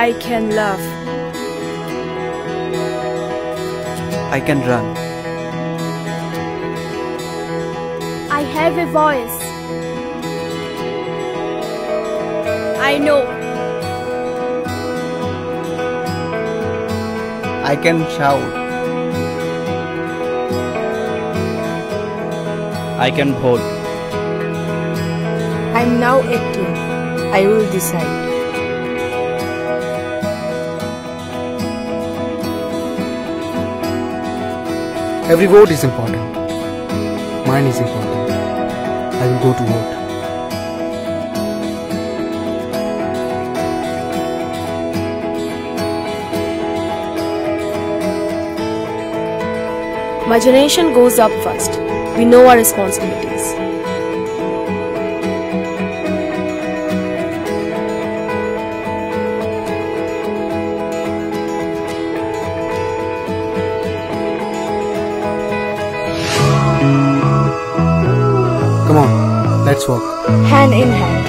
I can love. I can run. I have a voice. I know. I can shout. I can hold. I'm now 18. I will decide. Every vote is important. Mine is important. I will go to vote. My generation goes up first. We know our responsibilities. Come on, let's walk. Hand in hand.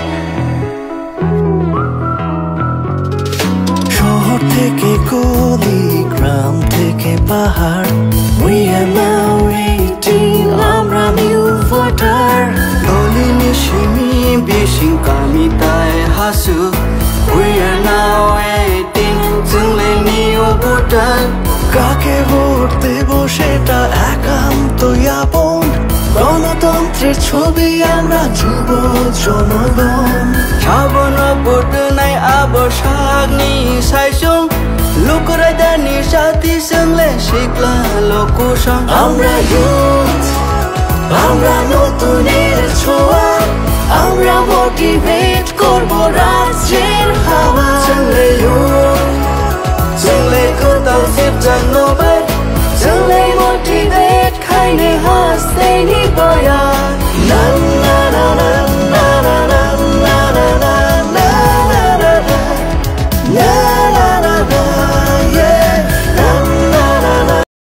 শহর থেকে গলি, গ্রাম থেকে পাহাড়, we are now 18, আমরা new voter. দলিনি Shimi বিশিং কামি তাই Hasu, we are now 18, जोंलाय new voter. কাকে ভোট দেব সেটা একান্তই আপন, গণতন্ত্রের ছবি আমরা যুব জনগণ. সাবন বদনাय आबसागनि सायसुं, लुकरायदानि साथी जोंले सिख्ला लकुसं. আমরা youth, আমরা নতুনের ছোঁয়া, আমরা মোটিভেট করব রাজ্যের হাওয়া. जोंले youth, जोंले गोदाव जेबजां नबाय, जोंले मोटिभेट खायनो हास्थायनि बया.